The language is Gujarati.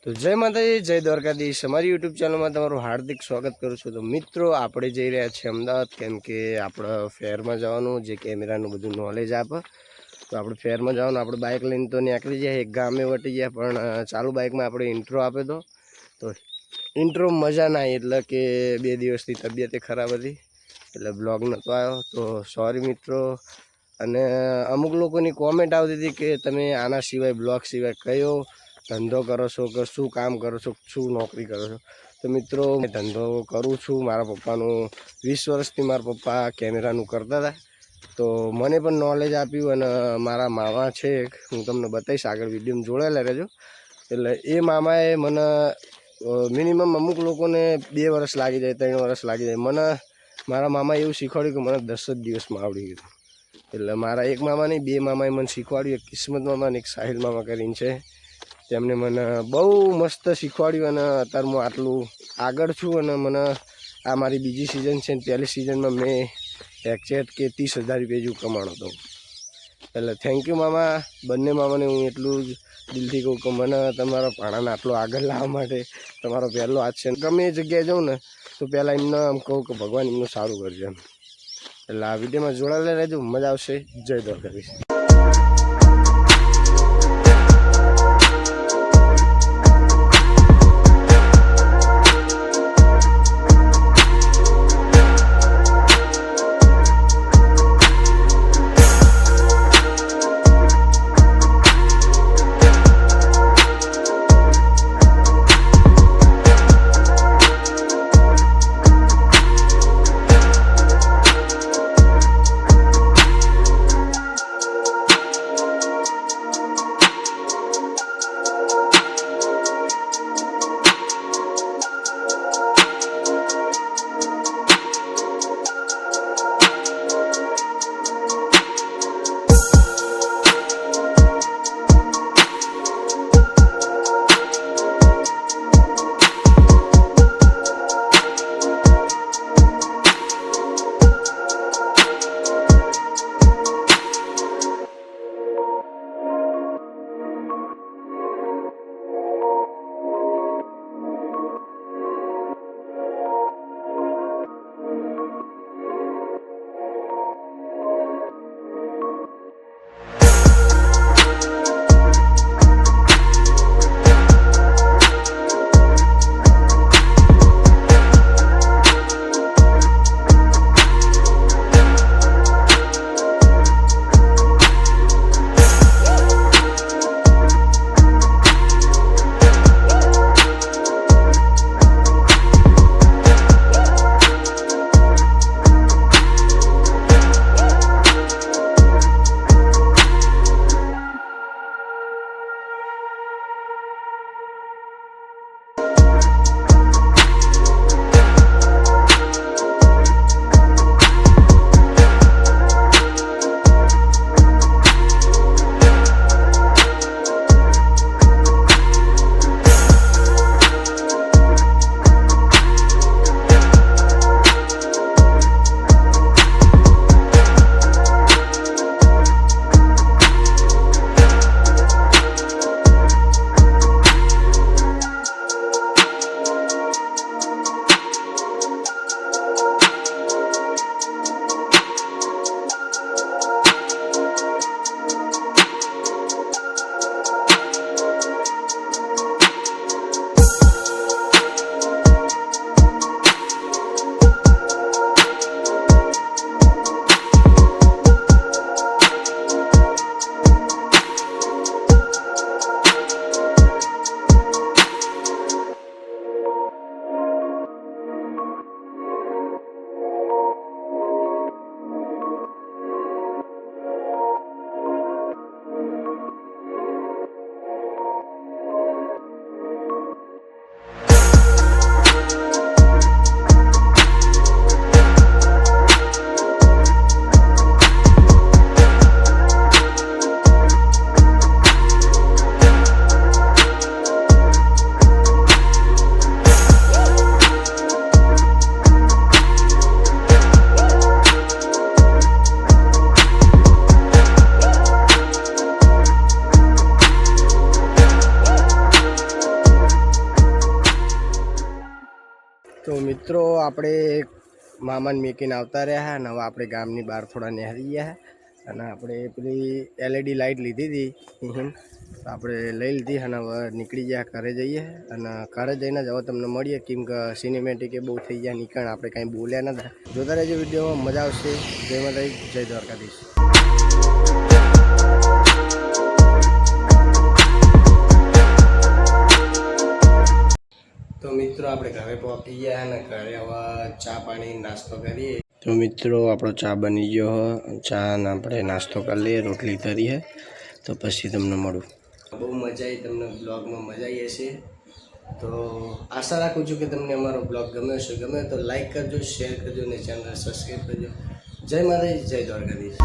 તો જય માતાજી, જય દ્વારકાધીશ। અમારી યુટ્યુબ ચેનલમાં તમારું હાર્દિક સ્વાગત કરું છું। તો મિત્રો, આપણે જઈ રહ્યા છીએ અમદાવાદ, કેમ કે આપણે ફેરમાં જવાનું, જે કેમેરાનું બધું નોલેજ આપે। તો આપણે ફેરમાં જવાનું, આપણે બાઇક લઈને તો નીકળી જાય, એક ગામે વટી ગયા, પણ ચાલુ બાઇકમાં આપણે ઇન્ટ્રો આપે તો ઇન્ટ્રો મજા ના આવી, એટલે કે 2 દિવસથી તબિયત ખરાબ હતી, એટલે બ્લોગ નહોતો આવ્યો। તો સોરી મિત્રો। અને અમુક લોકોની કોમેન્ટ આવતી હતી કે તમે આના સિવાય, બ્લોગ સિવાય કયો ધંધો કરો છો, કે શું કામ કરો છો, શું નોકરી કરો છો। તો મિત્રો, મેં ધંધો કરું છું। મારા પપ્પાનું 20 વર્ષથી મારા પપ્પા કેમેરાનું કરતા હતા, તો મને પણ નોલેજ આપ્યું। અને મારા મામા છે, હું તમને બતાવીશ, આગળ વિડીયોમાં જોડાયેલા રહેજો। એટલે એ મામાએ મને મિનિમમ અમુક લોકોને 2 વર્ષ લાગી જાય, 3 વર્ષ લાગી જાય, મને મારા મામા એવું શીખવાડ્યું કે મને 10 જ દિવસમાં આવડી ગયું। એટલે મારા એક મામા નહીં, 2 મામાએ મને શીખવાડ્યું, એક કિસ્મત મામા અને એક સાહિલ મામા કરીને છે, તેમને મને બહુ મસ્ત શીખવાડ્યું। અને અત્યારે હું આટલું આગળ છું, અને મને આ મારી બીજી સિઝન છે, પહેલી સિઝનમાં મેં એક્ઝેક્ટ કે 30,000 રૂપિયા જેવું કમાણો હતો। એટલે થેન્ક યુ મામા, બંને મામાને હું એટલું જ દિલથી કહું કે મને તમારા ભાણાને આટલો આગળ લાવવા માટે તમારો પહેલો હાથ છે। ગમે એ જગ્યાએ જાઉં ને તો પહેલાં એમને આમ કહું કે ભગવાન એમનું સારું કરજો એમ। એટલે આ વિડીયોમાં જોડાયેલા રહેજો, મજા આવશે। જય દ્વારકાધીશ। મિત્રો આપણે મામાને મેકીને આવતા રહ્યા અને હવે આપણે ગામની બહાર થોડા નીકળી ગયા અને આપણે પેલી LED લાઇટ લીધી હતી આપણે લઈ લીધી અને હવે નીકળી ગયા ઘરે જઈએ અને ઘરે જઈને જ હવે તમને મળીએ કેમ કે સિનેમેટિક એ બહુ થઈ ગયા નીકળ આપણે કાંઈ બોલ્યા નતા. જોતા રહેજો વિડીયોમાં, મજા આવશે. જય માતાજી, જય દ્વારકાધીશ. તો મિત્રો આપણે ઘરે પહોંચી ગયા અને ઘરે હવે ચા પાણી નાસ્તો કરીએ. તો મિત્રો આપણો ચા બની ગયો ચા ને આપણે નાસ્તો કરી લઈએ, રોટલી કરી હે તો પછી તમને મળું. બહુ મજા આવી, તમને બ્લોગમાં મજા આવી હશે. તો આશા રાખું છું કે તમને અમારો બ્લોગ ગમ્યો હશે. ગમે તો લાઈક કરજો, શેર કરજો અને ચેનલ સબસ્ક્રાઈબ કરજો. જય માતાજી, જય દ્વારકાધીશ.